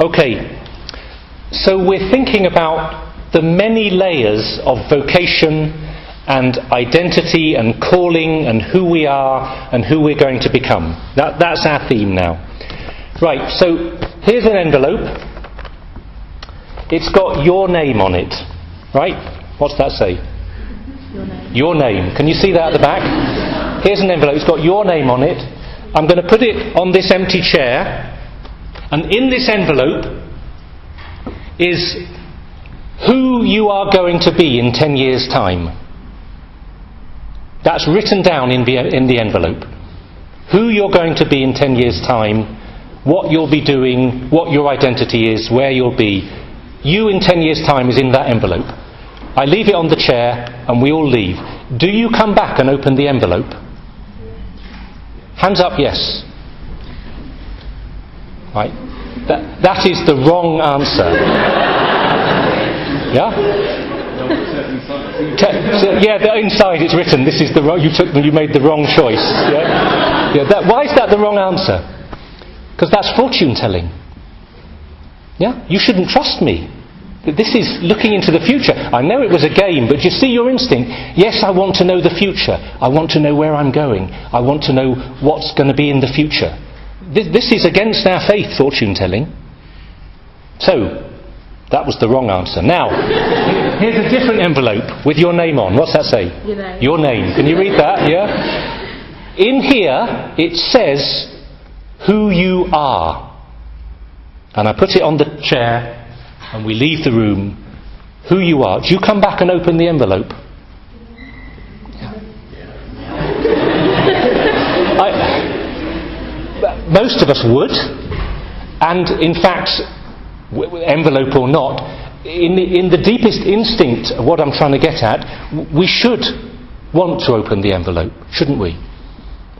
Okay, so we're thinking about the many layers of vocation and identity and calling and who we are and who we're going to become. That's our theme now. Right, so here's an envelope. It's got your name on it, right? What's that say? Your name. Your name. Can you see that at the back? Here's an envelope. It's got your name on it. I'm going to put it on this empty chair. And in this envelope is who you are going to be in 10 years' time. That's written down in the envelope. Who you're going to be in 10 years' time, what you'll be doing, what your identity is, where you'll be. You in 10 years' time is in that envelope. I leave it on the chair and we all leave. Do you come back and open the envelope? Hands up, yes. Right. That is the wrong answer. Yeah? Inside it's written. This is the wrong. You made the wrong choice. Yeah. Why is that the wrong answer? Because that's fortune telling. Yeah. You shouldn't trust me. This is looking into the future. I know it was a game, but you see your instinct. Yes, I want to know the future. I want to know where I'm going. I want to know what's going to be in the future. This is against our faith, fortune telling. So, that was the wrong answer. Now, here's a different envelope with your name on. What's that say? Your name. Your name. Can you read that? Yeah? In here, it says who you are. And I put it on the chair and we leave the room. Who you are. Do you come back and open the envelope? Most of us would, and in fact, envelope or not, in the deepest instinct of what I'm trying to get at, we should want to open the envelope, shouldn't we?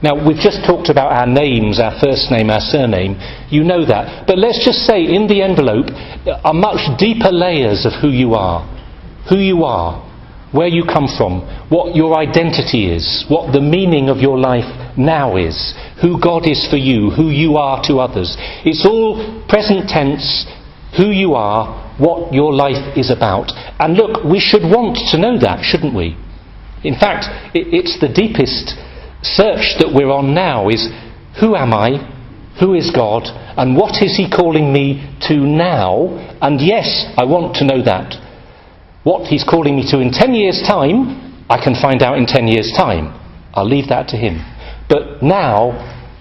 Now, we've just talked about our names, our first name, our surname. You know that. But let's just say in the envelope are much deeper layers of who you are. Who you are, where you come from, what your identity is, what the meaning of your life now is, who God is for you, who you are to others. It's all present tense, who you are, what your life is about. And look, we should want to know that, shouldn't we? In fact, it's the deepest search that we're on now is, who am I, who is God, and what is He calling me to now? And yes, I want to know that. What He's calling me to in 10 years' time, I can find out in 10 years' time. I'll leave that to Him. But now,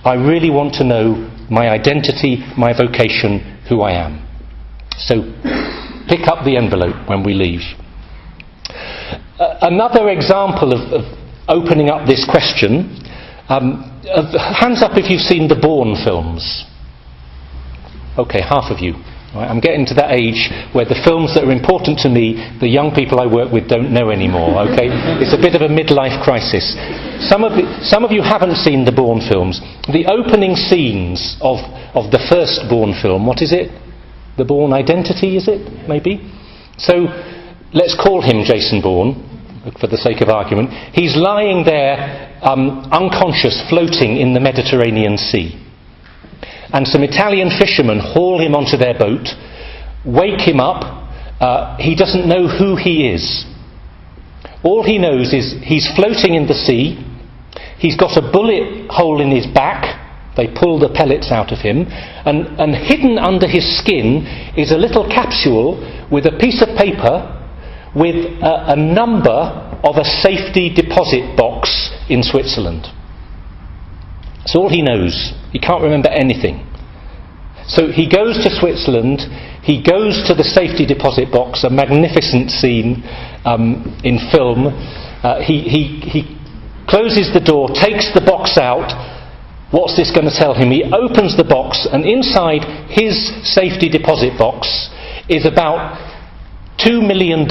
I really want to know my identity, my vocation, who I am. So, pick up the envelope when we leave. Another example of opening up this question, hands up if you've seen the Bourne films. Okay, half of you. Right, I'm getting to that age where the films that are important to me, the young people I work with don't know anymore, okay? It's a bit of a midlife crisis. Some of you haven't seen the Bourne films. The opening scenes of the first Bourne film, what is it? The Bourne Identity, is it? Maybe? So, let's call him Jason Bourne, for the sake of argument. He's lying there, unconscious, floating in the Mediterranean Sea. And some Italian fishermen haul him onto their boat, wake him up. He doesn't know who he is. All he knows is he's floating in the sea. He's got a bullet hole in his back. They pull the pellets out of him. And hidden under his skin is a little capsule with a piece of paper with a number of a safety deposit box in Switzerland. That's all he knows. He can't remember anything. So he goes to Switzerland, he goes to the safety deposit box, a magnificent scene in film. He closes the door, takes the box out. What's this going to tell him? He opens the box, and inside his safety deposit box is about $2 million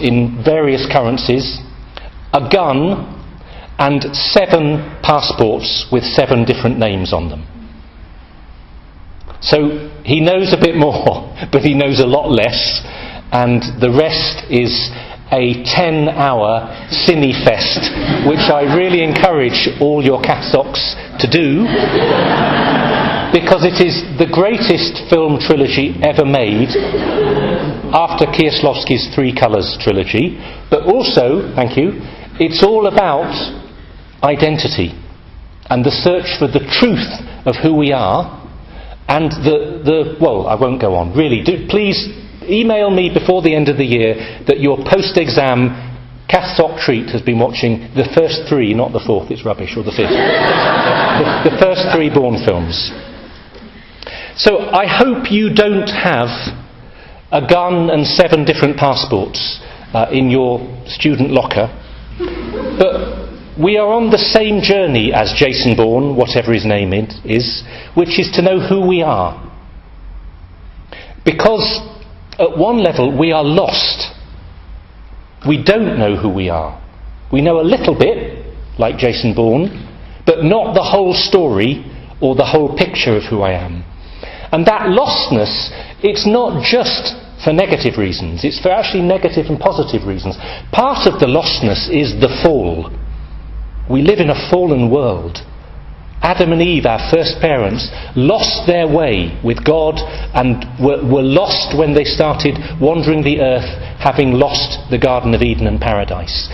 in various currencies, a gun, and 7 passports with 7 different names on them. So he knows a bit more, but he knows a lot less, and the rest is a 10-hour cine fest, which I really encourage all your catsocks to do, because it is the greatest film trilogy ever made, after Kieślowski's Three Colours trilogy, but also, thank you, it's all about identity and the search for the truth of who we are, and well, I won't go on, really. Please email me before the end of the year that your post-exam Catholic treat has been watching the first three, not the fourth, it's rubbish, or the fifth. the first three Bourne films. So I hope you don't have a gun and 7 different passports in your student locker, but we are on the same journey as Jason Bourne, whatever his name is, which is to know who we are. Because at one level we are lost. We don't know who we are. We know a little bit, like Jason Bourne, but not the whole story or the whole picture of who I am. And that lostness, it's not just for negative reasons, it's for actually negative and positive reasons. Part of the lostness is the fall. We live in a fallen world. Adam and Eve, our first parents, lost their way with God and were lost when they started wandering the earth, having lost the Garden of Eden and paradise.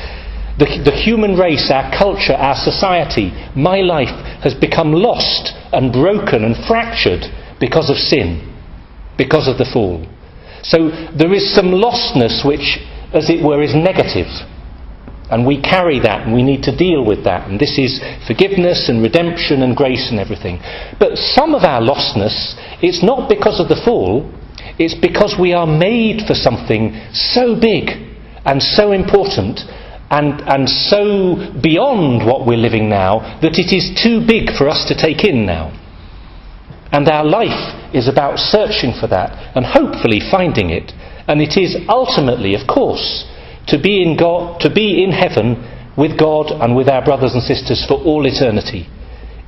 The human race, our culture, our society, my life has become lost and broken and fractured because of sin, because of the fall. So there is some lostness which, as it were, is negative. And we carry that and we need to deal with that. And this is forgiveness and redemption and grace and everything. But some of our lostness, it's not because of the fall, it's because we are made for something so big and so important and so beyond what we're living now that it is too big for us to take in now. And our life is about searching for that and hopefully finding it. And it is ultimately, of course, to be in God, to be in heaven with God and with our brothers and sisters for all eternity,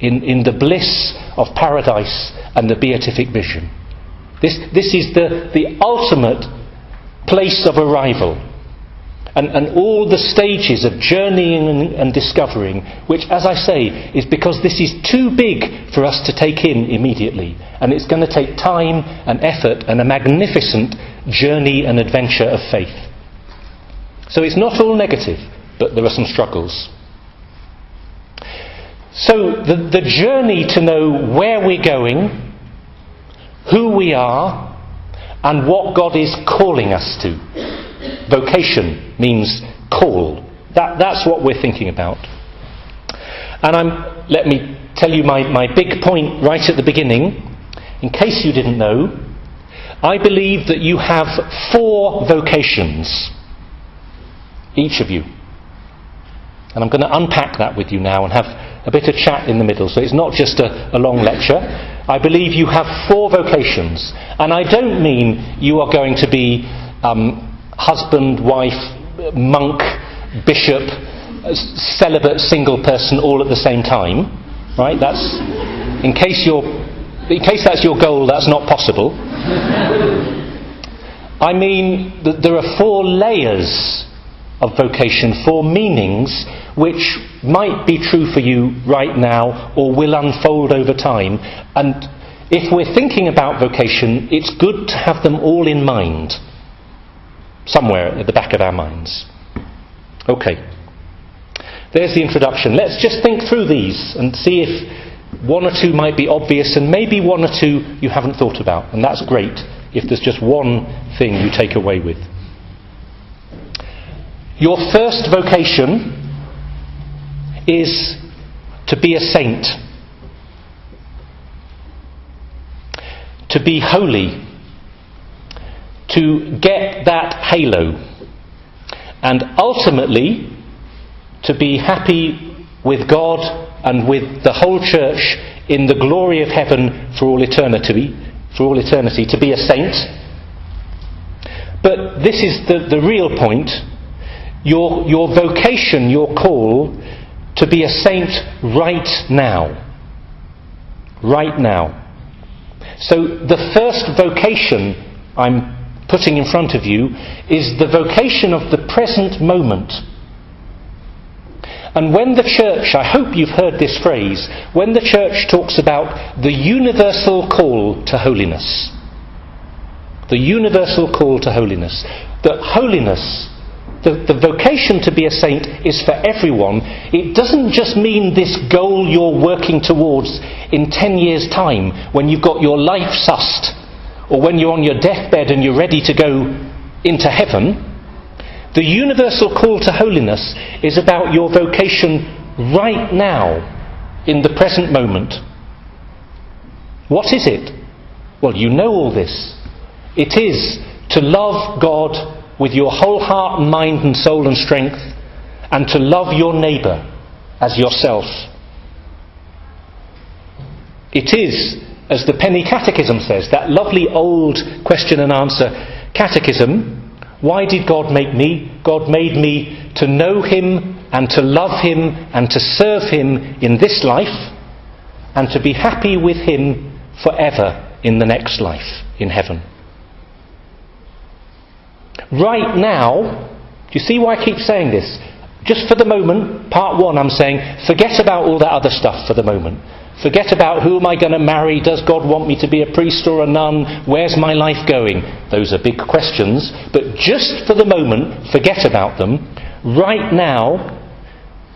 in the bliss of paradise and the beatific vision. This is the ultimate place of arrival, and all the stages of journeying and discovering, which, as I say, is because this is too big for us to take in immediately, and it's going to take time and effort and a magnificent journey and adventure of faith. So it's not all negative, but there are some struggles. So the journey to know where we're going, who we are, and what God is calling us to. Vocation means call. That's what we're thinking about. And let me tell you my big point right at the beginning. In case you didn't know, I believe that you have 4 vocations. Each of you. And I'm going to unpack that with you now and have a bit of chat in the middle, so it's not just a long lecture. I believe you have 4 vocations, and I don't mean you are going to be husband, wife, monk, bishop, celibate, single person all at the same time, right? That's in case that's your goal, that's not possible. I mean that there are 4 layers of vocation, 4 meanings which might be true for you right now or will unfold over time. And if we're thinking about vocation, it's good to have them all in mind, somewhere at the back of our minds. Okay, there's the introduction. Let's just think through these and see if 1 or 2 might be obvious, and maybe 1 or 2 you haven't thought about, and that's great if there's just one thing you take away with. Your first vocation is to be a saint, to be holy, to get that halo, and ultimately to be happy with God and with the whole church in the glory of heaven for all eternity, to be a saint. But this is the real point. Your vocation, your call, to be a saint right now. Right now. So the first vocation I'm putting in front of you is the vocation of the present moment. And when the church, I hope you've heard this phrase, when the church talks about the universal call to holiness, the universal call to holiness, that holiness, the vocation to be a saint is for everyone, it doesn't just mean this goal you're working towards in 10 years' time when you've got your life sussed, or when you're on your deathbed and you're ready to go into heaven. The universal call to holiness is about your vocation right now, in the present moment. What is it? Well, you know all this. It is to love God with your whole heart and mind and soul and strength, and to love your neighbour as yourself. It is, as the Penny Catechism says, that lovely old question and answer catechism, why did God make me? God made me to know Him and to love Him and to serve Him in this life, and to be happy with Him forever in the next life, in heaven. Right now, do you see why I keep saying this? Just for the moment, part one, I'm saying, forget about all that other stuff for the moment. Forget about who am I going to marry, does God want me to be a priest or a nun, where's my life going? Those are big questions, but just for the moment, forget about them. Right now,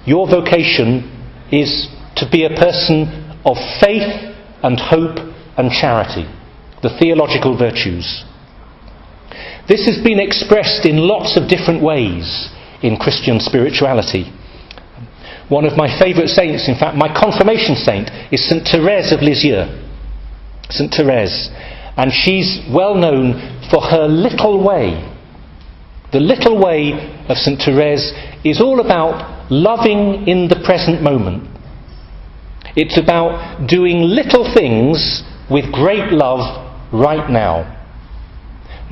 your vocation is to be a person of faith and hope and charity, the theological virtues. This has been expressed in lots of different ways in Christian spirituality. One of my favourite saints, in fact my confirmation saint, is St Therese of Lisieux. St Therese. And she's well known for her little way. The little way of St Therese is all about loving in the present moment. It's about doing little things with great love right now.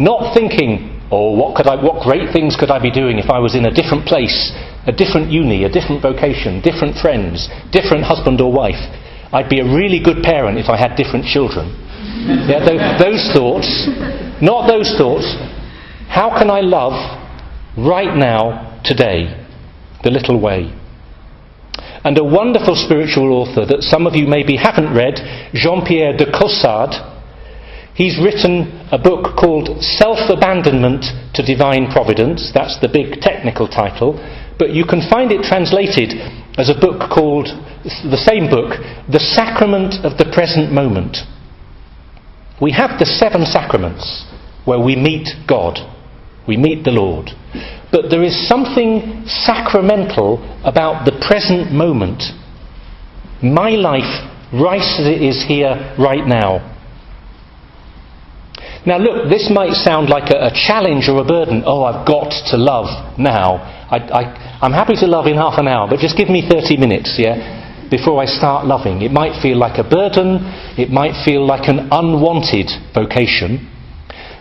Not thinking, oh, what great things could I be doing if I was in a different place, a different uni, a different vocation, different friends, different husband or wife. I'd be a really good parent if I had different children. Yeah, those thoughts, not those thoughts. How can I love right now, today, the little way? And a wonderful spiritual author that some of you maybe haven't read, Jean-Pierre de Caussade, he's written a book called Self-Abandonment to Divine Providence. That's the big technical title. But you can find it translated as a book called, the same book, The Sacrament of the Present Moment. We have the 7 sacraments where we meet God. We meet the Lord. But there is something sacramental about the present moment. My life, right as it is here, right now. Now look, this might sound like a challenge or a burden. Oh, I've got to love now. I'm happy to love in half an hour, but just give me 30 minutes, yeah, before I start loving. It might feel like a burden. It might feel like an unwanted vocation.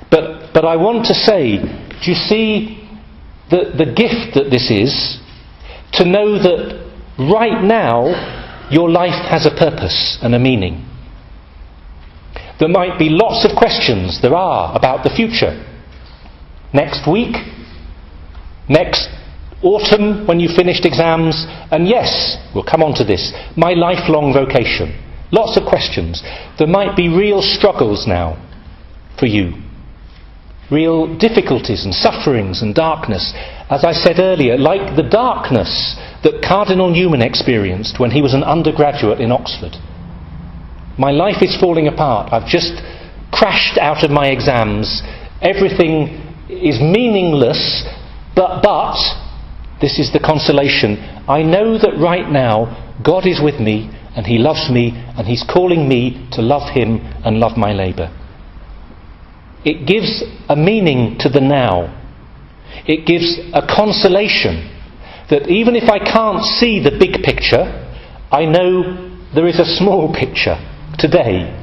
But I want to say, do you see the gift that this is? To know that right now your life has a purpose and a meaning. There might be lots of questions, there are, about the future. Next week, next autumn when you finished exams, and yes, we'll come on to this, my lifelong vocation. Lots of questions. There might be real struggles now for you. Real difficulties and sufferings and darkness. As I said earlier, like the darkness that Cardinal Newman experienced when he was an undergraduate in Oxford. My life is falling apart. I've just crashed out of my exams. Everything is meaningless, but this is the consolation. I know that right now God is with me and He loves me and He's calling me to love Him and love my neighbour. It gives a meaning to the now. It gives a consolation that even if I can't see the big picture, I know there is a small picture today,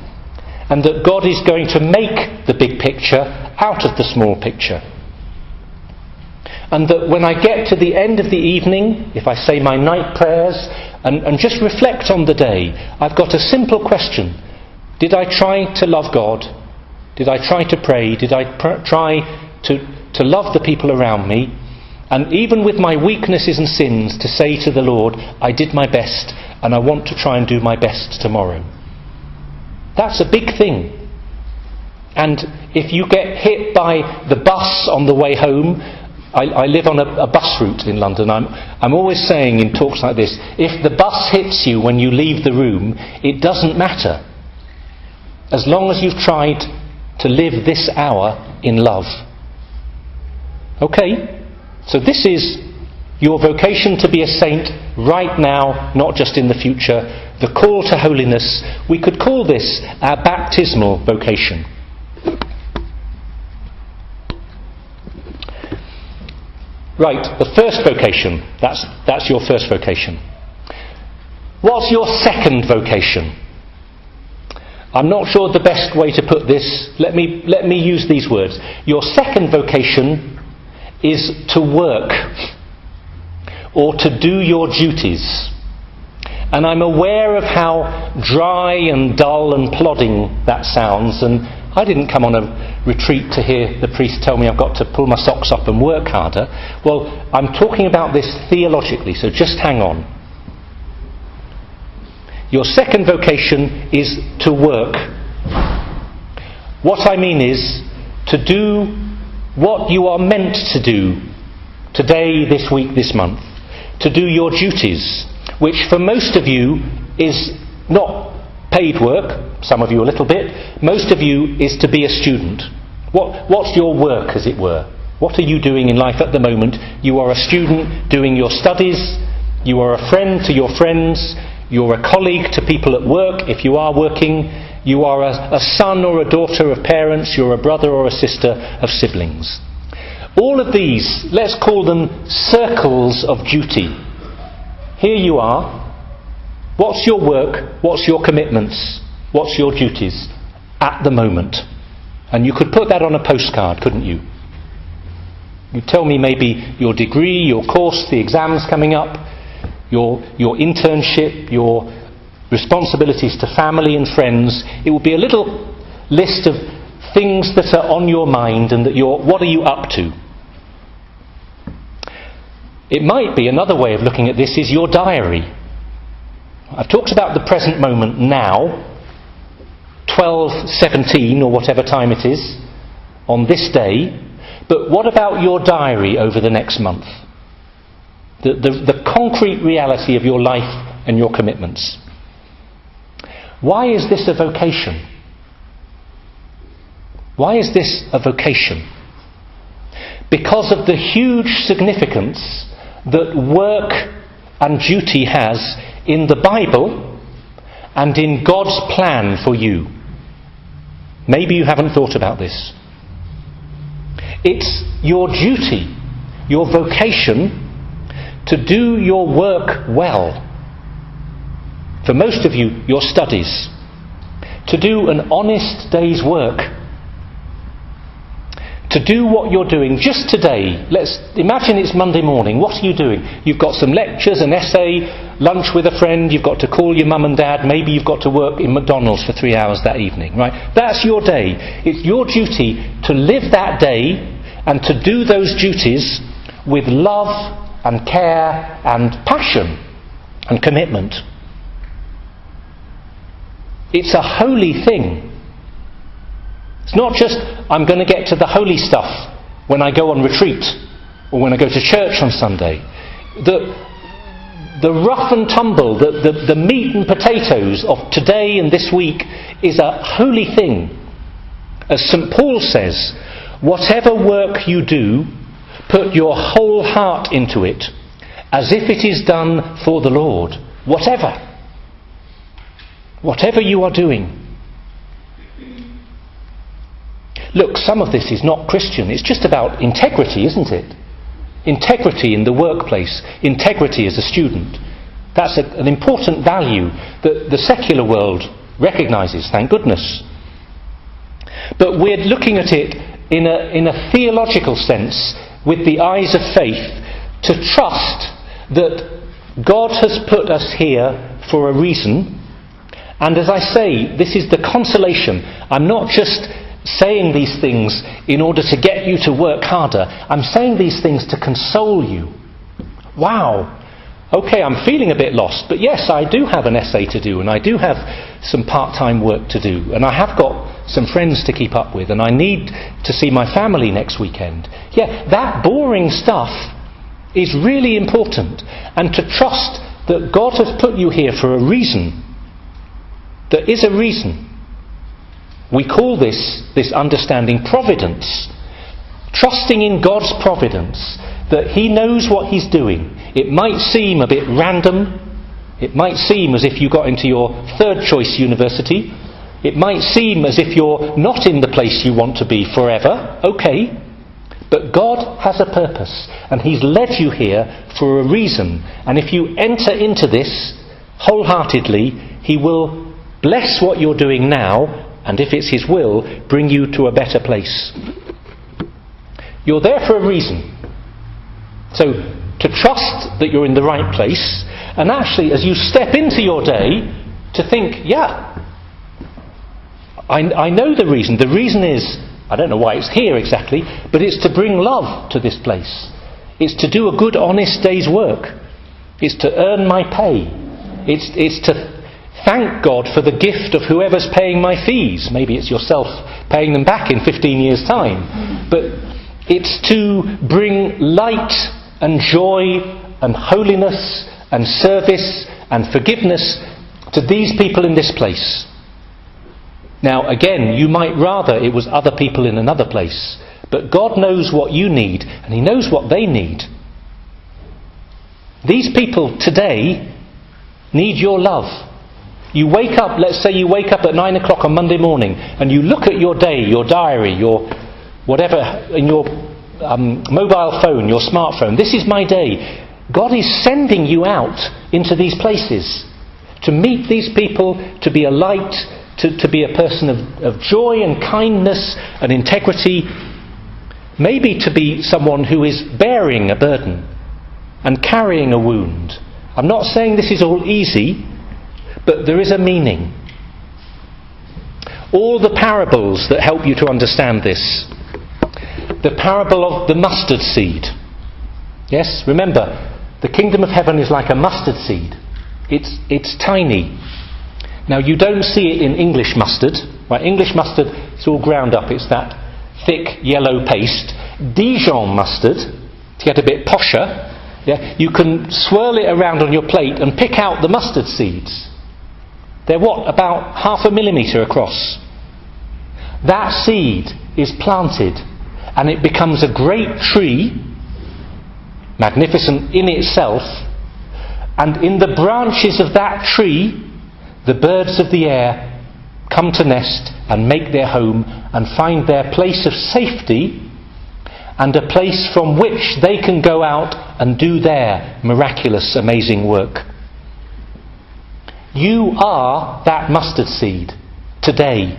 and that God is going to make the big picture out of the small picture. And that when I get to the end of the evening, if I say my night prayers and just reflect on the day, I've got a simple question. Did I try to love God? Did I try to pray? Did I try to love the people around me? And even with my weaknesses and sins, to say to the Lord, I did my best and I want to try and do my best tomorrow. That's a big thing. And if you get hit by the bus on the way home, I live on a bus route in London. I'm always saying in talks like this, if the bus hits you when you leave the room, it doesn't matter. As long as you've tried to live this hour in love. Okay? So this is your vocation to be a saint right now, not just in the future. The call to holiness. We could call this our baptismal vocation. Right, the first vocation. That's your first vocation. What's your second vocation? I'm not sure the best way to put this. Let me use these words. Your second vocation is to work or to do your duties. And I'm aware of how dry and dull and plodding that sounds, and I didn't come on a retreat to hear the priest tell me I've got to pull my socks up and work harder. Well, I'm talking about this theologically, so just hang on. Your second vocation is to work. What I mean is to do what you are meant to do today, this week, this month. To do your duties, which for most of you is not paid work, some of you a little bit, most of you is to be a student. What's your work, as it were? What are you doing in life at the moment? You are a student doing your studies, you are a friend to your friends, you're a colleague to people at work, if you are working, you are a son or a daughter of parents, you're a brother or a sister of siblings. All of these, let's call them circles of duty. Here you are. What's your work? What's your commitments? What's your duties at the moment? And you could put that on a postcard, couldn't you? You tell me maybe your degree, your course, the exams coming up, your internship, your responsibilities to family and friends. It will be a little list of things that are on your mind and that what are you up to? It might be another way of looking at this is your diary. I've talked about the present moment now, 12:17 or whatever time it is, on this day, but what about your diary over the next month? The concrete reality of your life and your commitments. Why is this a vocation? Why is this a vocation? Because of the huge significance that work and duty has in the Bible and in God's plan for you. Maybe you haven't thought about this. It's your duty, your vocation, to do your work well. For most of you, your studies. To do an honest day's work. To do what you're doing just today. Let's imagine it's Monday morning. What are you doing? You've got some lectures, an essay, lunch with a friend, you've got to call your mum and dad, maybe you've got to work in McDonald's for 3 hours that evening, right? That's your day. It's your duty to live that day and to do those duties with love and care and passion and commitment. It's a holy thing. It's not just, I'm going to get to the holy stuff when I go on retreat or when I go to church on Sunday. The rough and tumble, the meat and potatoes of today and this week is a holy thing. As St. Paul says, whatever work you do, put your whole heart into it, as if it is done for the Lord. Whatever you are doing. Look, some of this is not Christian. It's just about integrity, isn't it? Integrity in the workplace. Integrity as a student. That's an important value that the secular world recognises, thank goodness. But we're looking at it in a theological sense, with the eyes of faith, to trust that God has put us here for a reason. And as I say, this is the consolation. I'm not just saying these things in order to get you to work harder. I'm saying these things to console you. Wow. Okay, I'm feeling a bit lost, but yes, I do have an essay to do, and I do have some part-time work to do, and I have got some friends to keep up with, and I need to see my family next weekend. Yeah, that boring stuff is really important, and to trust that God has put you here for a reason. There is a reason. We call this understanding providence. Trusting in God's providence, that He knows what He's doing. It might seem a bit random. It might seem as if you got into your third choice university. It might seem as if you're not in the place you want to be forever. Okay. But God has a purpose, and He's led you here for a reason. And if you enter into this wholeheartedly, He will bless what you're doing now, and if it's His will, bring you to a better place. You're there for a reason. So, to trust that you're in the right place, and actually, as you step into your day, to think, yeah, I know the reason. The reason is, I don't know why it's here exactly, but it's to bring love to this place. It's to do a good, honest day's work. It's to earn my pay. It's to thank God for the gift of whoever's paying my fees. Maybe it's yourself paying them back in 15 years' time. But it's to bring light and joy and holiness and service and forgiveness to these people in this place. Now, again, you might rather it was other people in another place. But God knows what you need, and He knows what they need. These people today need your love. You wake up, let's say you wake up at 9 o'clock on Monday morning, and you look at your day, your diary, your whatever, in your mobile phone, your smartphone. This is my day. God is sending you out into these places to meet these people, to be a light, to be a person of joy and kindness and integrity. Maybe to be someone who is bearing a burden and carrying a wound. I'm not saying this is all easy, but there is a meaning. All the parables that help you to understand this. The parable of the mustard seed. Yes, remember, the kingdom of heaven is like a mustard seed. It's tiny. Now, you don't see it in English mustard. Right? English mustard, it's all ground up. It's that thick yellow paste. Dijon mustard, to get a bit posher, yeah, you can swirl it around on your plate and pick out the mustard seeds. They're about 0.5 millimetre across. That seed is planted, and it becomes a great tree, magnificent in itself, and in the branches of that tree, the birds of the air come to nest and make their home and find their place of safety and a place from which they can go out and do their miraculous, amazing work. You are that mustard seed today,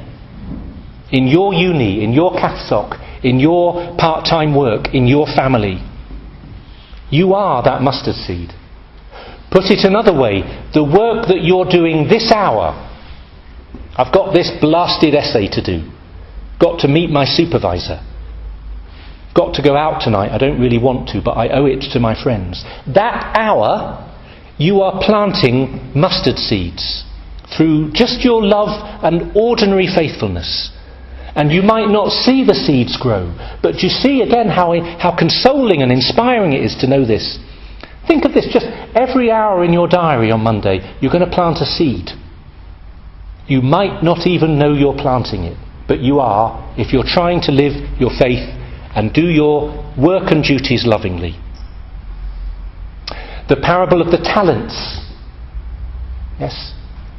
in your uni, in your CAFSOC, in your part-time work, in your family. You are that mustard seed. Put it another way, the work that you're doing this hour. I've got this blasted essay to do. Got to meet my supervisor. Got to go out tonight. I don't really want to, but I owe it to my friends. That hour, you are planting mustard seeds through just your love and ordinary faithfulness. And you might not see the seeds grow, but you see again how consoling and inspiring it is to know this. Think of this, just every hour in your diary on Monday, you're going to plant a seed. You might not even know you're planting it, but you are, if you're trying to live your faith and do your work and duties lovingly. The parable of the talents. Yes.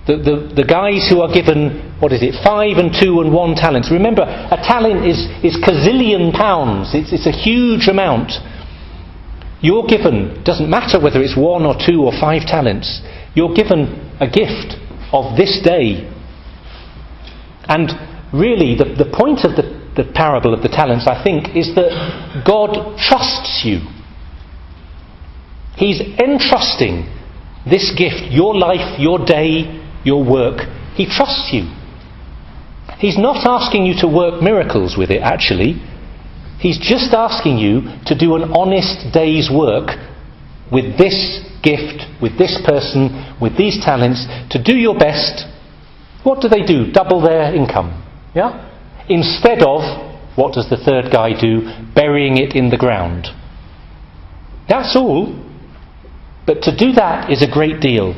The guys who are given, 5 and 2 and 1 talents. Remember, a talent is gazillion pounds. It's a huge amount. You're given, doesn't matter whether it's 1 or 2 or 5 talents, you're given a gift of this day. And really, the point of the parable of the talents, I think, is that God trusts you. He's entrusting this gift, your life, your day, your work. He trusts you. He's not asking you to work miracles with it, actually. He's just asking you to do an honest day's work with this gift, with this person, with these talents, to do your best. What do they do? Double their income. Yeah? Instead of, what does the third guy do? Burying it in the ground. That's all. But to do that is a great deal.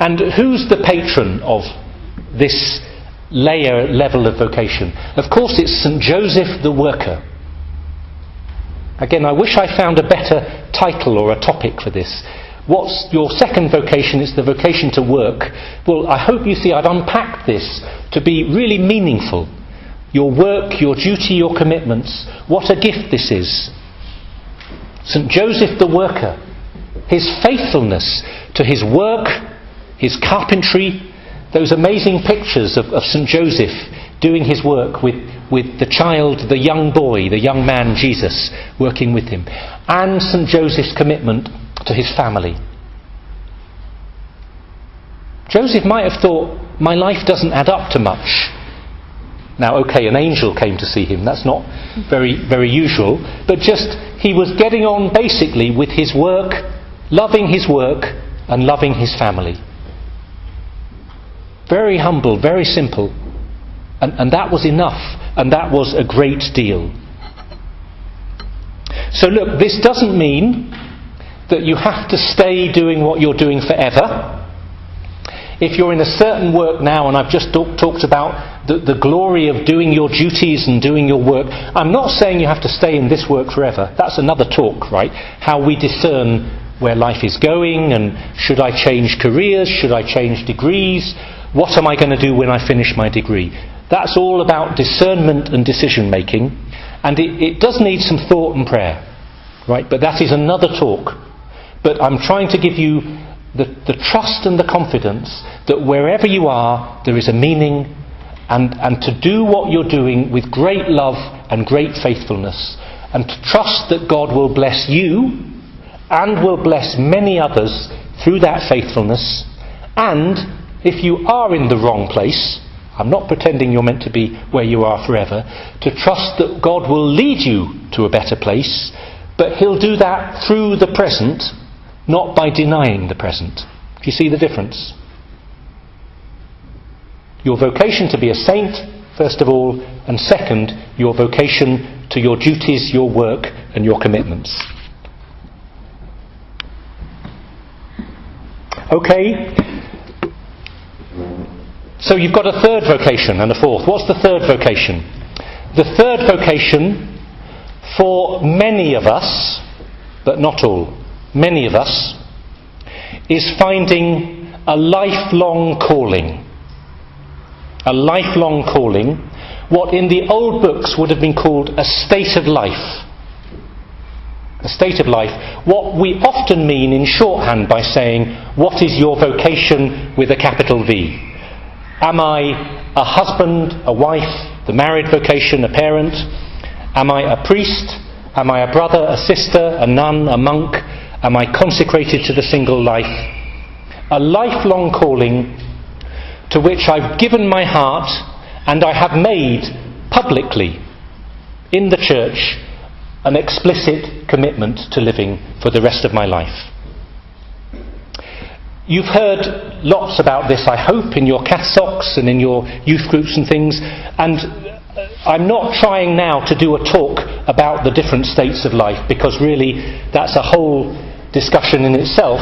And who's the patron of this level of vocation? Of course it's St. Joseph the Worker. Again, I wish I found a better title or a topic for this. What's your second vocation? It's the vocation to work. Well, I hope you see I've unpacked this to be really meaningful. Your work, your duty, your commitments. What a gift this is. St. Joseph the Worker. His faithfulness to his work, his carpentry, those amazing pictures of St. Joseph doing his work with the child, the young boy, the young man Jesus working with him, and St. Joseph's commitment to his family. Joseph might have thought, my life doesn't add up to much. Now, okay, an angel came to see him. That's not very, very usual. But just, he was getting on basically with his work, loving his work and loving his family. Very humble, very simple. And that was enough. And that was a great deal. So look, this doesn't mean that you have to stay doing what you're doing forever. If you're in a certain work now, and I've just talked about the glory of doing your duties and doing your work, I'm not saying you have to stay in this work forever. That's another talk, right? How we discern where life is going, and should I change careers? Should I change degrees? What am I going to do when I finish my degree? That's all about discernment and decision making, and it does need some thought and prayer, right? But that is another talk. But I'm trying to give you the trust and the confidence that wherever you are, there is a meaning, and to do what you're doing with great love and great faithfulness, and to trust that God will bless you and will bless many others through that faithfulness. And if you are in the wrong place, I'm not pretending you're meant to be where you are forever, to trust that God will lead you to a better place, but he'll do that through the present, not by denying the present. Do you see the difference? Your vocation to be a saint, first of all, and second, your vocation to your duties, your work, and your commitments. Okay, so you've got a third vocation and a fourth. What's the third vocation? The third vocation, for many of us, but not all, many of us, is finding a lifelong calling. A lifelong calling, what in the old books would have been called a state of life. A state of life. What we often mean in shorthand by saying, what is your vocation with a capital V? Am I a husband, a wife, the married vocation, a parent? Am I a priest? Am I a brother, a sister, a nun, a monk? Am I consecrated to the single life? A lifelong calling to which I've given my heart and I have made publicly in the church an explicit commitment to living for the rest of my life. You've heard lots about this, I hope, in your catsocs and in your youth groups and things, and I'm not trying now to do a talk about the different states of life, because really that's a whole discussion in itself.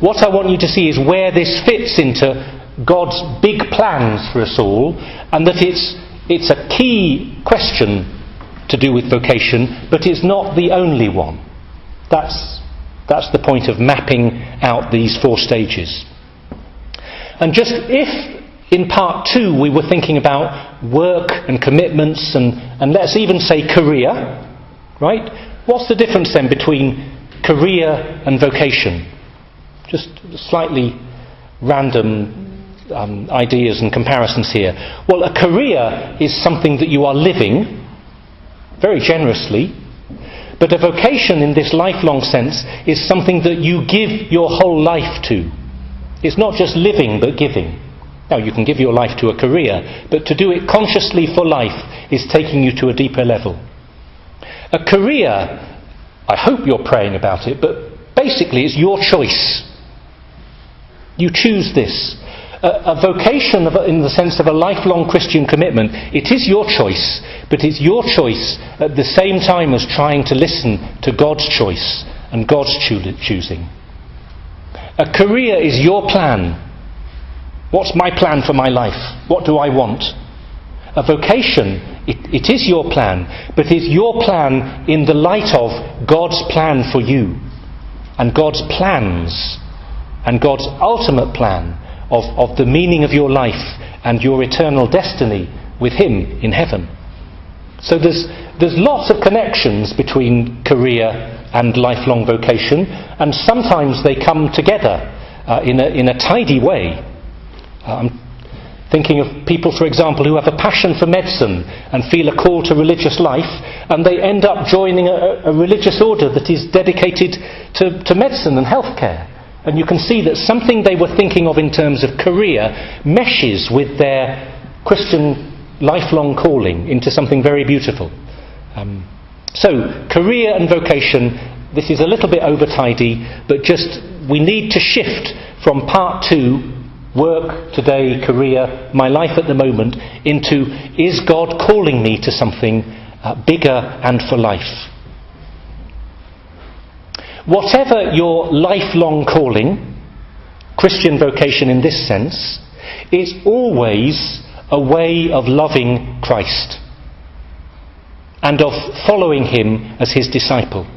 What I want you to see is where this fits into God's big plans for us all, and that it's a key question to do with vocation, but it's not the only one. That's the point of mapping out these four stages. And just if in part 2 we were thinking about work and commitments and let's even say career, right? What's the difference then between career and vocation? Just slightly random ideas and comparisons here. Well, a career is something that you are living very generously, but a vocation in this lifelong sense is something that you give your whole life to. It's not just living, but giving. Now, you can give your life to a career, but to do it consciously for life is taking you to a deeper level. A career, I hope you're praying about it, but basically it's your choice. You choose this. A vocation in the sense of a lifelong Christian commitment, it is your choice, but it's your choice at the same time as trying to listen to God's choice and God's choosing. A career is your plan. What's my plan for my life? What do I want? A vocation, it is your plan, but it's your plan in the light of God's plan for you, and God's plans, and God's ultimate plan of the meaning of your life and your eternal destiny with Him in heaven. So there's lots of connections between career and lifelong vocation, and sometimes they come together in a tidy way. I'm thinking of people, for example, who have a passion for medicine and feel a call to religious life, and they end up joining a religious order that is dedicated to medicine and healthcare. And you can see that something they were thinking of in terms of career meshes with their Christian lifelong calling into something very beautiful. So, career and vocation, this is a little bit over-tidy, but just we need to shift from part 2, work, today, career, my life at the moment, into, is God calling me to something bigger and for life? Whatever your lifelong calling, Christian vocation in this sense, is always a way of loving Christ and of following Him as His disciple.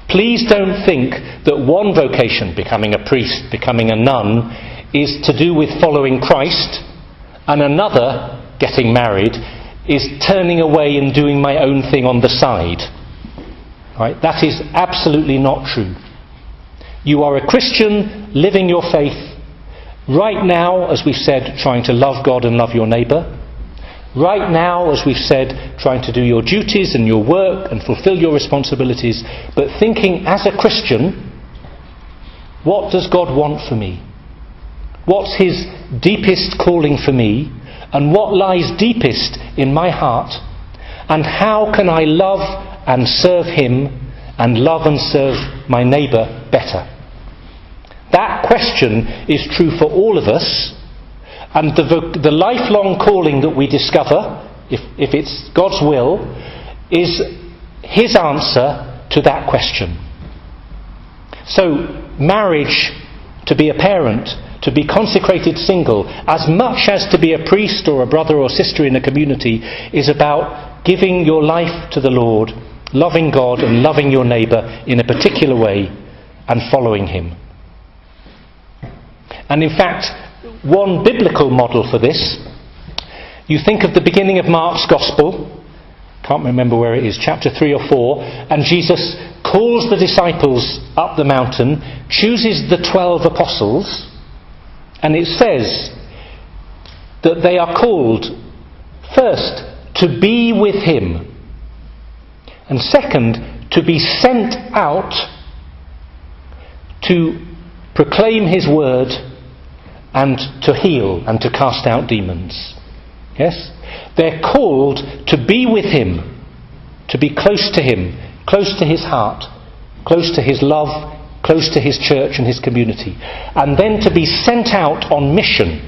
Please don't think that one vocation, becoming a priest, becoming a nun, is to do with following Christ, and another, getting married, is turning away and doing my own thing on the side. Right? That is absolutely not true. You are a Christian living your faith right now, as we've said, trying to love God and love your neighbour. Right now, as we've said, trying to do your duties and your work and fulfil your responsibilities, but thinking as a Christian, what does God want for me? What's His deepest calling for me? And what lies deepest in my heart? And how can I love and serve Him and love and serve my neighbour better? That question is true for all of us, and the lifelong calling that we discover, if it's God's will, is His answer to that question. So, marriage, to be a parent, to be consecrated single, as much as to be a priest or a brother or sister in a community, is about giving your life to the Lord, loving God and loving your neighbour in a particular way and following Him. And in fact, one biblical model for this, you think of the beginning of Mark's Gospel, can't remember where it is, chapter 3 or 4, and Jesus calls the disciples up the mountain, chooses the 12 apostles, and it says that they are called, first, to be with Him, and second, to be sent out to proclaim His word and to heal and to cast out demons. Yes? They're called to be with Him, to be close to Him, close to His heart, close to His love, close to His church and His community, and then to be sent out on mission.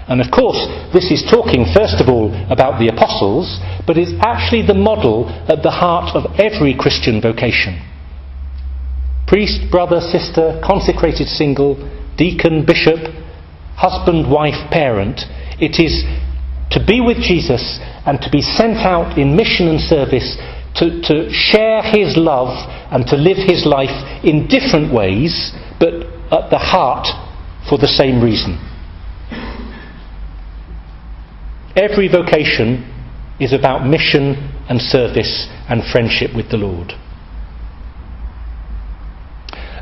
And of course, this is talking first of all about the apostles, but it's actually the model at the heart of every Christian vocation. Priest, brother, sister, consecrated single, deacon, bishop, husband, wife, parent. It is to be with Jesus and to be sent out in mission and service to share His love and to live His life in different ways, but at the heart for the same reason. Every vocation is about mission and service and friendship with the Lord.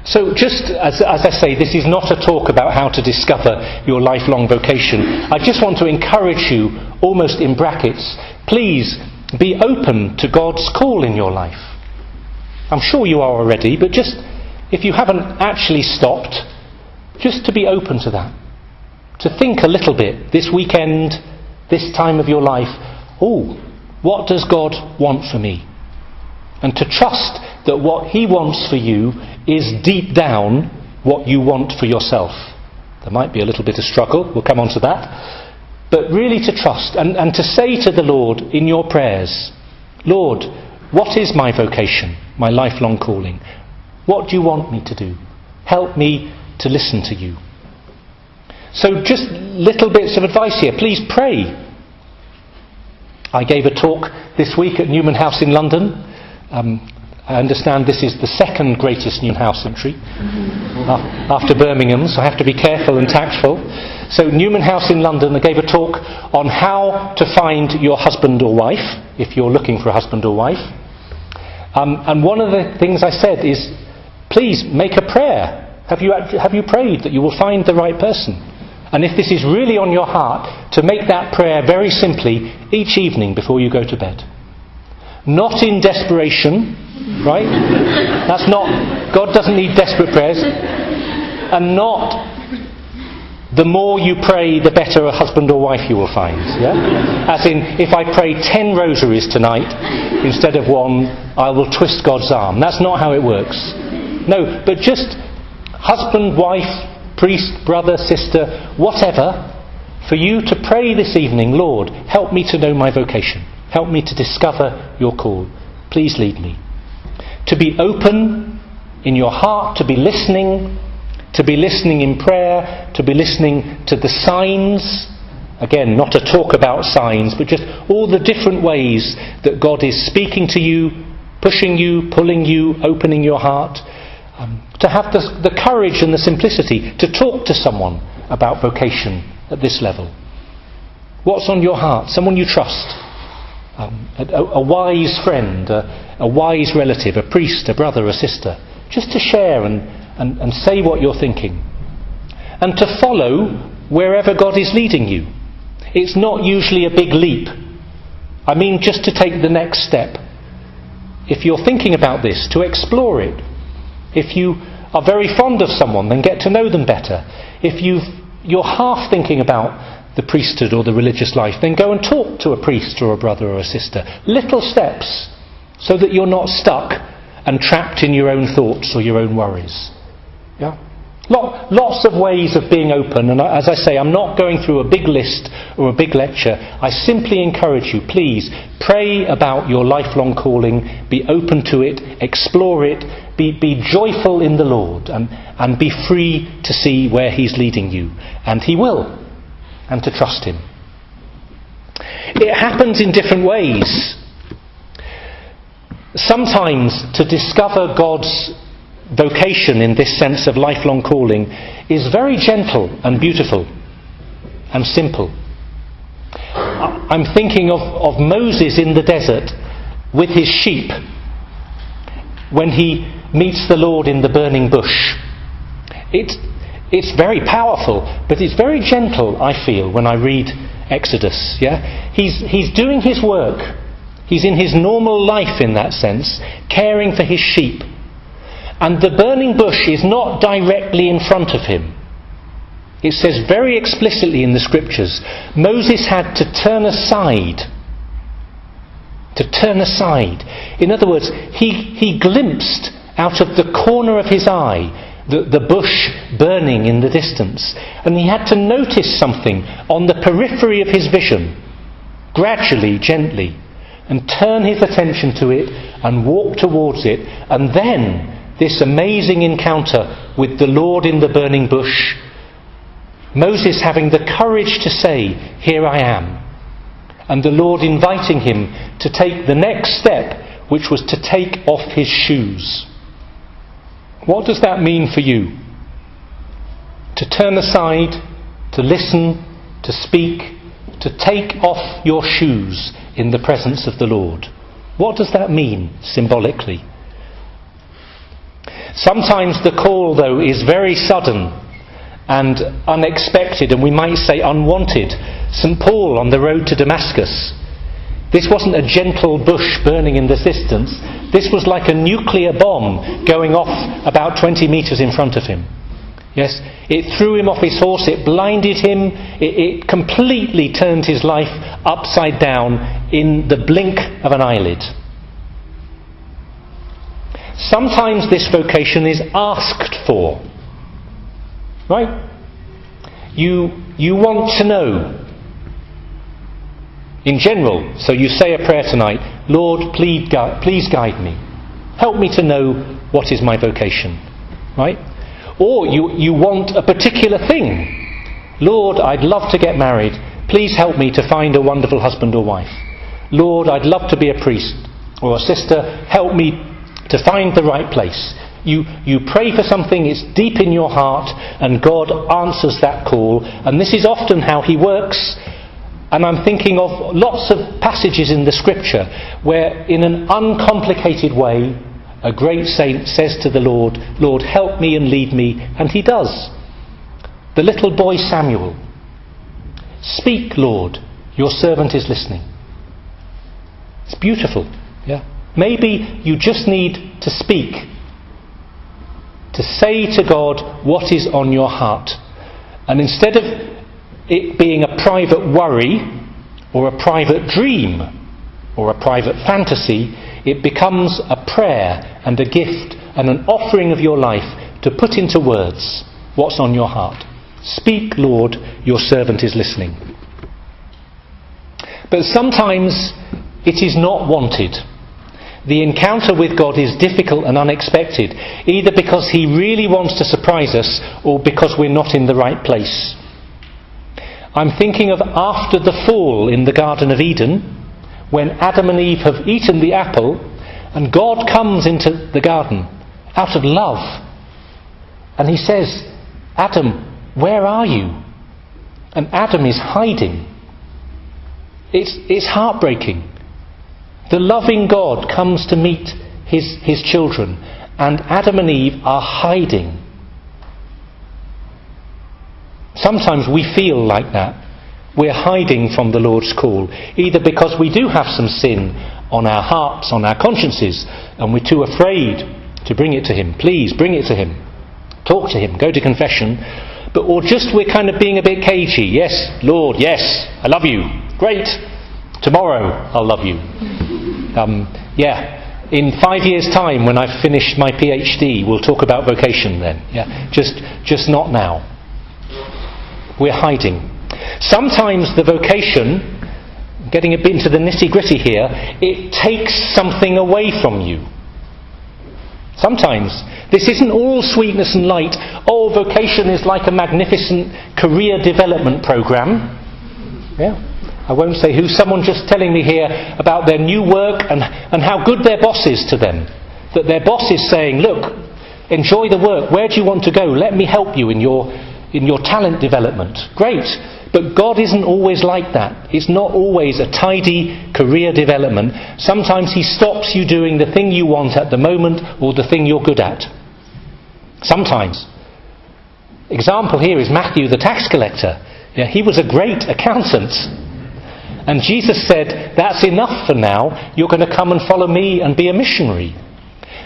So just as I say, this is not a talk about how to discover your lifelong vocation. I just want to encourage you, almost in brackets, please be open to God's call in your life. I'm sure you are already, but just, if you haven't actually stopped, just to be open to that. to think a little bit this weekend, this time of your life, what does God want for me? And to trust that what he wants for you is deep down what you want for yourself. There might be a little bit of struggle, we'll come on to that. But really to trust and to say to the Lord in your prayers, Lord, what is my vocation, my lifelong calling? What do you want me to do? Help me to listen to you. So just little bits of advice here. Please pray. I gave a talk this week at Newman House in London. I understand this is the second greatest Newman House country after Birmingham, so I have to be careful and tactful. So Newman House in London, I gave a talk on how to find your husband or wife, if you're looking for a husband or wife. And one of the things I said is, please make a prayer. Have you prayed that you will find the right person? And if this is really on your heart, to make that prayer very simply each evening before you go to bed. Not in desperation, right? That's not, God doesn't need desperate prayers. And not, the more you pray, the better a husband or wife you will find. Yeah? As in, if I pray 10 rosaries tonight instead of one, I will twist God's arm. That's not how it works. No, but just husband, wife, priest, brother, sister, whatever, for you to pray this evening, Lord, help me to know my vocation. Help me to discover your call. Please lead me. To be open in your heart, to be listening in prayer, to be listening to the signs. Again, not to talk about signs, but just all the different ways that God is speaking to you, pushing you, pulling you, opening your heart. To have the courage and the simplicity to talk to someone about vocation at this level. What's on your heart? Someone you trust. A wise friend, a wise relative, a priest, a brother, a sister. Just to share and say what you're thinking. And to follow wherever God is leading you. It's not usually a big leap. I mean, just to take the next step. If you're thinking about this, to explore it. If you are very fond of someone, then get to know them better. If you're half thinking about the priesthood or the religious life, then go and talk to a priest or a brother or a sister. Little steps, so that you're not stuck and trapped in your own thoughts or your own worries. Yeah? Lots of ways of being open, and as I say, I'm not going through a big list or a big lecture. I simply encourage you, please, pray about your lifelong calling, be open to it, explore it, be joyful in the Lord, and be free to see where He's leading you. And He will. And to trust Him. It happens in different ways. Sometimes to discover God's vocation in this sense of lifelong calling is very gentle and beautiful and simple. I'm thinking of Moses in the desert with his sheep when he meets the Lord in the burning bush. It's very powerful, but it's very gentle, I feel, when I read Exodus. Yeah? He's doing his work. He's in his normal life in that sense, caring for his sheep. And the burning bush is not directly in front of him. It says very explicitly in the scriptures, Moses had to turn aside. To turn aside. In other words, he glimpsed out of the corner of his eye the bush burning in the distance. And he had to notice something on the periphery of his vision, gradually, gently, and turn his attention to it and walk towards it. And then this amazing encounter with the Lord in the burning bush, Moses having the courage to say, "Here I am," and the Lord inviting him to take the next step, which was to take off his shoes. What does that mean for you? To turn aside, to listen, to speak, to take off your shoes in the presence of the Lord. What does that mean symbolically? Sometimes the call, though, is very sudden and unexpected, and we might say unwanted. St. Paul on the road to Damascus. This wasn't a gentle bush burning in the distance. This was like a nuclear bomb going off about 20 metres in front of him. Yes, it threw him off his horse, it blinded him, it completely turned his life upside down in the blink of an eyelid. Sometimes this vocation is asked for. Right? You want to know. In general, so you say a prayer tonight, Lord, please guide me. Help me to know what is my vocation. Right? Or you want a particular thing. Lord, I'd love to get married. Please help me to find a wonderful husband or wife. Lord, I'd love to be a priest or a sister. Help me to find the right place. You pray for something, it's deep in your heart, and God answers that call. And this is often how he works. And I'm thinking of lots of passages in the scripture where in an uncomplicated way a great saint says to the Lord, Lord, help me and lead me, and he does. The little boy Samuel, speak, Lord, your servant is listening. It's beautiful. Yeah. Maybe you just need to speak, to say to God what is on your heart. And instead of it being a private worry or a private dream or a private fantasy, it becomes a prayer and a gift and an offering of your life to put into words what's on your heart. Speak, Lord, your servant is listening. But sometimes it is not wanted. The encounter with God is difficult and unexpected, either because he really wants to surprise us or because we're not in the right place. I'm thinking of after the fall in the Garden of Eden, when Adam and Eve have eaten the apple, and God comes into the garden out of love. And he says, Adam, where are you? And Adam is hiding. It's heartbreaking. The loving God comes to meet his children, and Adam and Eve are hiding. Sometimes we feel like that. We're hiding from the Lord's call, either because we do have some sin on our hearts, on our consciences, and we're too afraid to bring it to him. Please bring it to him. Talk to him. Go to confession. Or just we're kind of being a bit cagey. Yes, Lord, yes, I love you. Great. Tomorrow I'll love you. In 5 years' time, when I've finished my PhD, we'll talk about vocation then. Yeah, just not now. We're hiding. Sometimes the vocation, getting a bit into the nitty-gritty here, it takes something away from you. Sometimes this isn't all sweetness and light. Oh, vocation is like a magnificent career development program. Yeah. I won't say who. Someone just telling me here about their new work and how good their boss is to them. That their boss is saying, look, enjoy the work. Where do you want to go? Let me help you in your talent development. Great. But God isn't always like that. It's not always a tidy career development. Sometimes he stops you doing the thing you want at the moment or the thing you're good at. Sometimes. Example here is Matthew the tax collector. Yeah, he was a great accountant. And Jesus said, that's enough for now. You're going to come and follow me and be a missionary.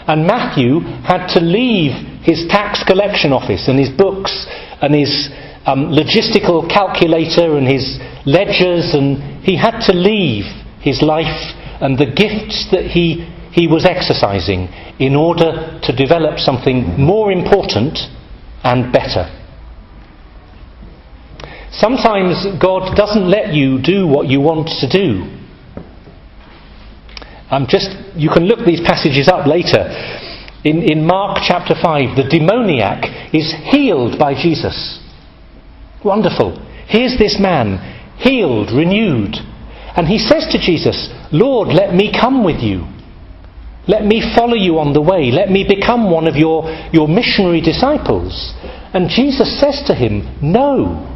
And Matthew had to leave his tax collection office and his books and his logistical calculator and his ledgers, and he had to leave his life and the gifts that he was exercising in order to develop something more important and better. Sometimes God doesn't let you do what you want to do. You can look these passages up later. In Mark chapter 5, the demoniac is healed by Jesus. Wonderful. Here's this man, healed, renewed. And he says to Jesus, Lord, let me come with you. Let me follow you on the way. Let me become one of your missionary disciples. And Jesus says to him, no.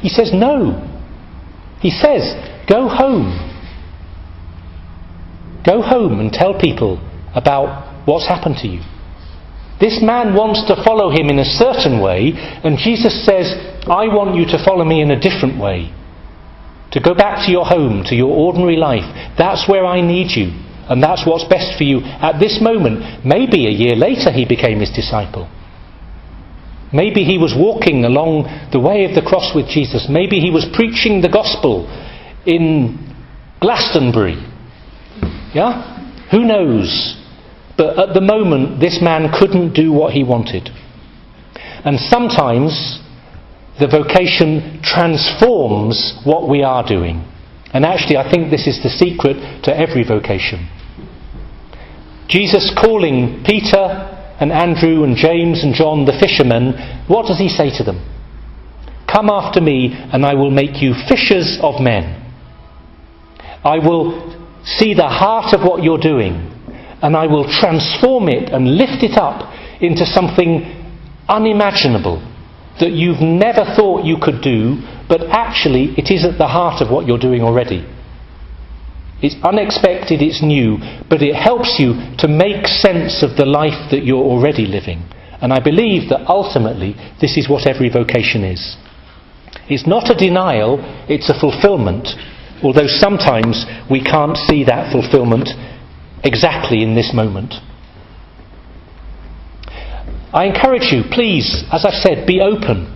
He says no. He says, go home. Go home and tell people about what's happened to you. This man wants to follow him in a certain way, and Jesus says, I want you to follow me in a different way. To go back to your home, to your ordinary life. That's where I need you. and that's what's best for you at this moment. Maybe a year later he became his disciple. Maybe he was walking along the way of the cross with Jesus. Maybe he was preaching the gospel in Glastonbury. Yeah? Who knows? But at the moment, this man couldn't do what he wanted. And sometimes the vocation transforms what we are doing. And actually, I think this is the secret to every vocation. Jesus calling Peter and Andrew and James and John, the fishermen, what does he say to them? Come after me and I will make you fishers of men. I will see the heart of what you're doing and I will transform it and lift it up into something unimaginable that you've never thought you could do, but actually it is at the heart of what you're doing already. It's unexpected, it's new, but it helps you to make sense of the life that you're already living. And I believe that ultimately this is what every vocation is. It's not a denial, it's a fulfillment, although sometimes we can't see that fulfillment exactly in this moment. I encourage you, please, as I've said, be open.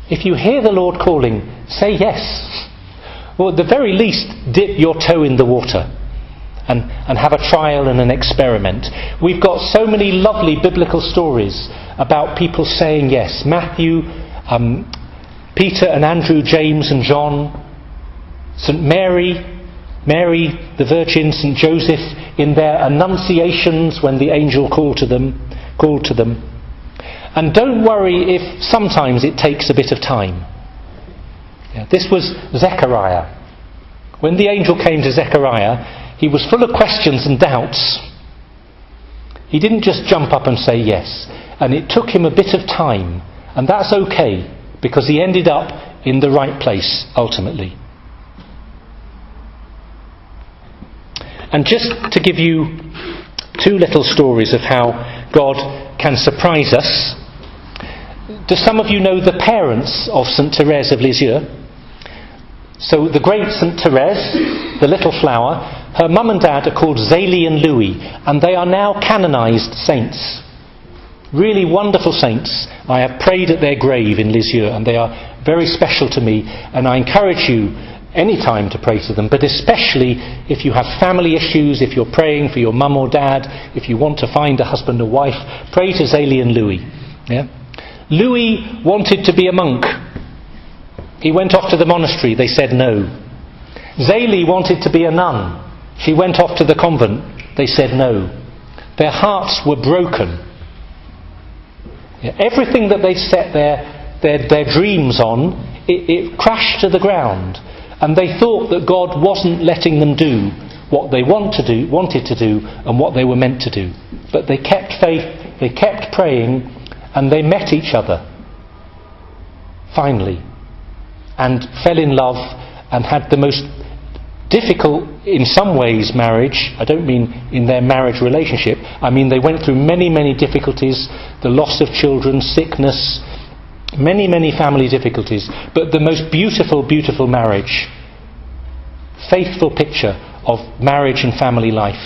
If you hear the Lord calling, say yes. Or at the very least, dip your toe in the water and have a trial and an experiment. We've got so many lovely biblical stories about people saying yes. Matthew, Peter and Andrew, James and John, St. Mary the Virgin, St. Joseph in their annunciations when the angel called to them. And don't worry if sometimes it takes a bit of time. Yeah, this was Zechariah. When the angel came to Zechariah, he was full of questions and doubts. He didn't just jump up and say yes. And it took him a bit of time. And that's okay, because he ended up in the right place, ultimately. And just to give you two little stories of how God can surprise us. Do some of you know the parents of St. Therese of Lisieux? So the great St. Therese, the little flower, her mum and dad are called Zélie and Louis, and they are now canonised saints. Really wonderful saints. I have prayed at their grave in Lisieux, and they are very special to me, and I encourage you any time to pray to them, but especially if you have family issues, if you're praying for your mum or dad, if you want to find a husband or wife, pray to Zélie and Louis. Yeah? Louis wanted to be a monk. He went off to the monastery. They said no. Zélie wanted to be a nun. She went off to the convent. They said no. Their hearts were broken. Yeah, everything that they'd set their dreams on, it crashed to the ground. And they thought that God wasn't letting them do what they wanted to do and what they were meant to do. But they kept faith, they kept praying, and they met each other, finally, and fell in love and had the most difficult, in some ways, marriage. I don't mean in their marriage relationship. I mean they went through many, many difficulties, the loss of children, sickness, many, many family difficulties, but the most beautiful, beautiful marriage. Faithful picture of marriage and family life.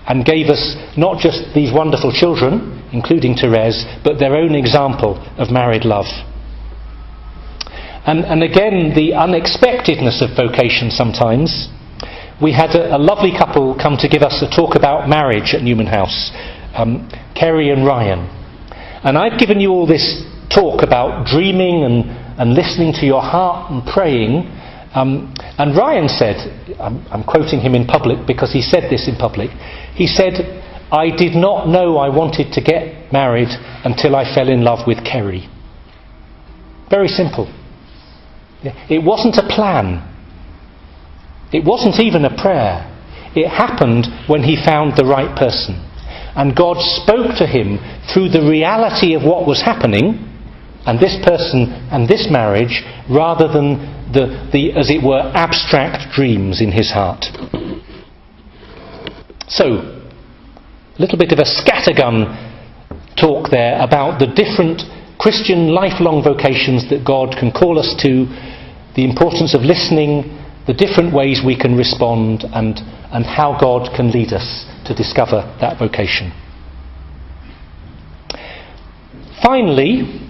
And gave us not just these wonderful children, including Therese, but their own example of married love. And again, the unexpectedness of vocation sometimes. We had a lovely couple come to give us a talk about marriage at Newman House, Kerry and Ryan. And I've given you all this talk about dreaming and listening to your heart and praying. And Ryan said, I'm quoting him in public because he said this in public, he said, I did not know I wanted to get married until I fell in love with Kerry. Very simple. It wasn't a plan. It wasn't even a prayer. It happened when he found the right person. And God spoke to him through the reality of what was happening, and this person and this marriage, rather than the as it were, abstract dreams in his heart. So, a little bit of a scattergun talk there about the different Christian lifelong vocations that God can call us to, the importance of listening, the different ways we can respond and how God can lead us to discover that vocation. Finally,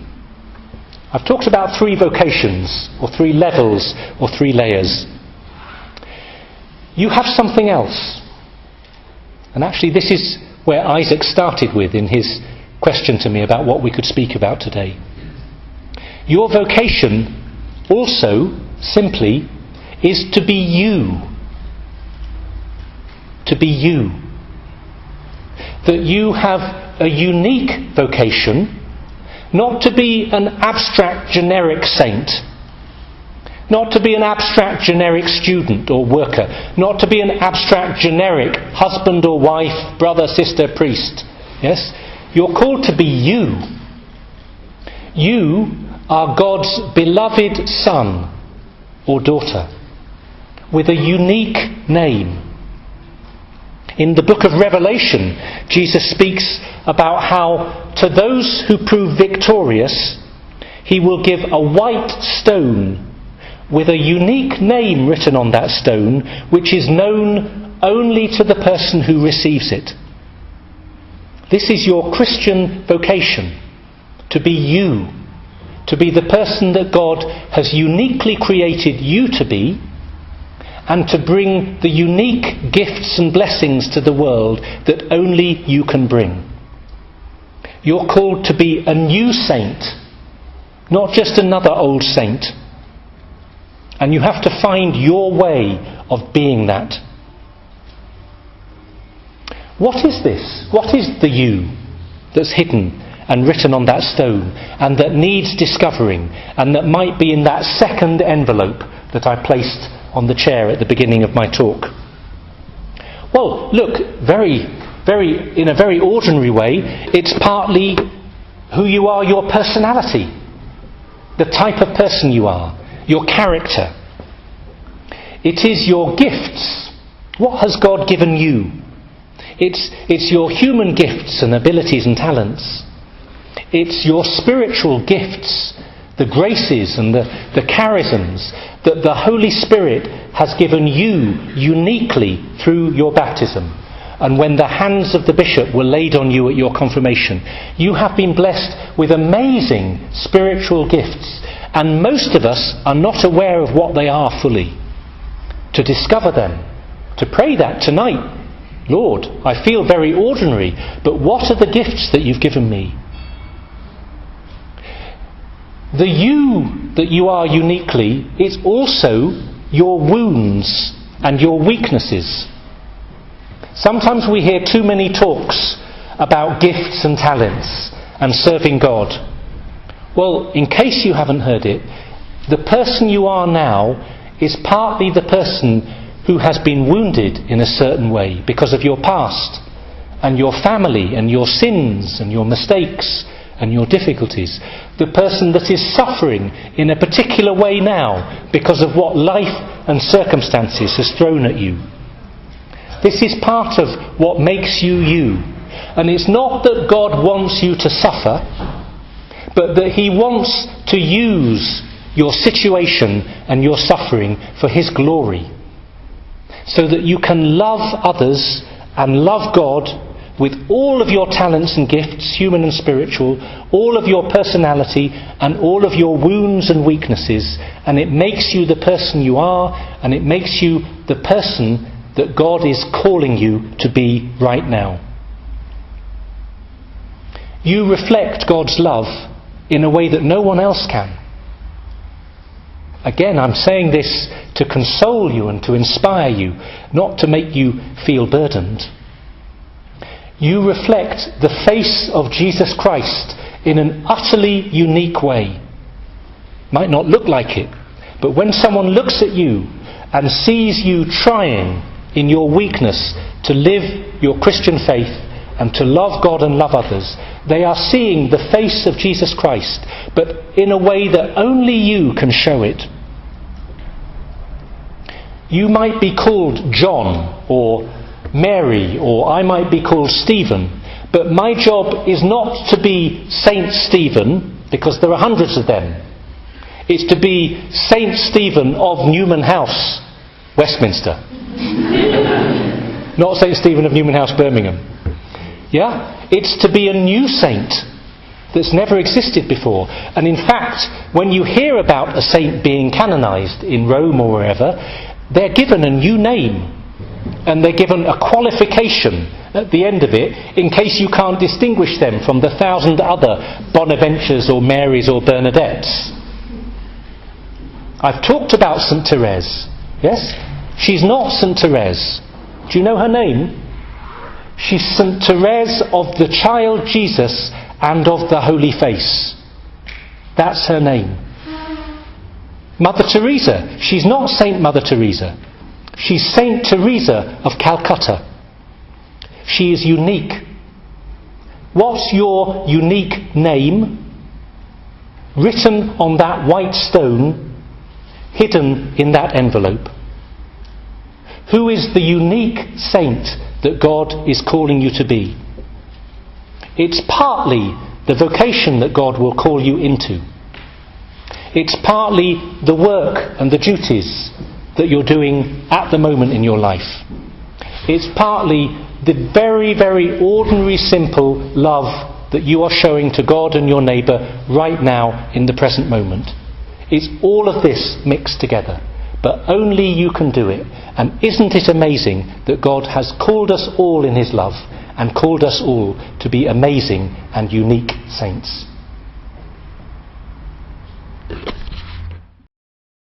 I've talked about 3 vocations, or 3 levels, or 3 layers. You have something else. And actually this is where Isaac started with in his question to me about what we could speak about today. Your vocation also, simply, is to be you. To be you. That you have a unique vocation, not to be an abstract generic saint, not to be an abstract generic student or worker, not to be an abstract generic husband or wife, brother, sister, priest. Yes? You're called to be you. You are God's beloved son or daughter with a unique name. In the book of Revelation, Jesus speaks about how to those who prove victorious, he will give a white stone with a unique name written on that stone, which is known only to the person who receives it. This is your Christian vocation, to be you, to be the person that God has uniquely created you to be, and to bring the unique gifts and blessings to the world that only you can bring. You're called to be a new saint, not just another old saint. And you have to find your way of being that. What is this? What is the you that's hidden and written on that stone and that needs discovering and that might be in that second envelope that I placed on the chair at the beginning of my talk? Well, look, in a very ordinary way, it's partly who you are, your personality, the type of person you are, your character. It is your gifts. What has God given you? It's your human gifts and abilities and talents. It's your spiritual gifts, the graces and the charisms that the Holy Spirit has given you uniquely through your baptism. And when the hands of the bishop were laid on you at your confirmation, you have been blessed with amazing spiritual gifts. And most of us are not aware of what they are fully. To discover them, to pray that tonight, Lord, I feel very ordinary, but what are the gifts that you've given me? The you that you are uniquely is also your wounds and your weaknesses. Sometimes we hear too many talks about gifts and talents and serving God. Well, in case you haven't heard it, the person you are now is partly the person who has been wounded in a certain way because of your past and your family and your sins and your mistakes and your difficulties. The person that is suffering in a particular way now because of what life and circumstances has thrown at you. This is part of what makes you you. And it's not that God wants you to suffer, but that he wants to use your situation and your suffering for his glory, so that you can love others and love God with all of your talents and gifts, human and spiritual, all of your personality and all of your wounds and weaknesses, and it makes you the person you are, and it makes you the person that God is calling you to be right now. You reflect God's love in a way that no one else can. Again, I'm saying this to console you and to inspire you, not to make you feel burdened. You reflect the face of Jesus Christ in an utterly unique way. Might not look like it, but when someone looks at you and sees you trying in your weakness to live your Christian faith and to love God and love others, they are seeing the face of Jesus Christ, but in a way that only you can show it. You might be called John or Mary, or I might be called Stephen, but my job is not to be Saint Stephen, because there are hundreds of them. It's to be Saint Stephen of Newman House Westminster. Not St. Stephen of Newman House, Birmingham. Yeah? It's to be a new saint that's never existed before. And in fact, when you hear about a saint being canonised in Rome or wherever, they're given a new name. And they're given a qualification at the end of it, in case you can't distinguish them from the 1,000 other Bonaventures or Marys or Bernadettes. I've talked about St. Therese. Yes? She's not St. Therese. Do you know her name? She's St. Therese of the Child Jesus and of the Holy Face. That's her name. Mother Teresa. She's not Saint Mother Teresa. She's Saint Teresa of Calcutta. She is unique. What's your unique name? Written on that white stone, hidden in that envelope. Who is the unique saint that God is calling you to be? It's partly the vocation that God will call you into. It's partly the work and the duties that you're doing at the moment in your life. It's partly the very, very ordinary, simple love that you are showing to God and your neighbour right now in the present moment. It's all of this mixed together. But only you can do it. And isn't it amazing that God has called us all in his love and called us all to be amazing and unique saints?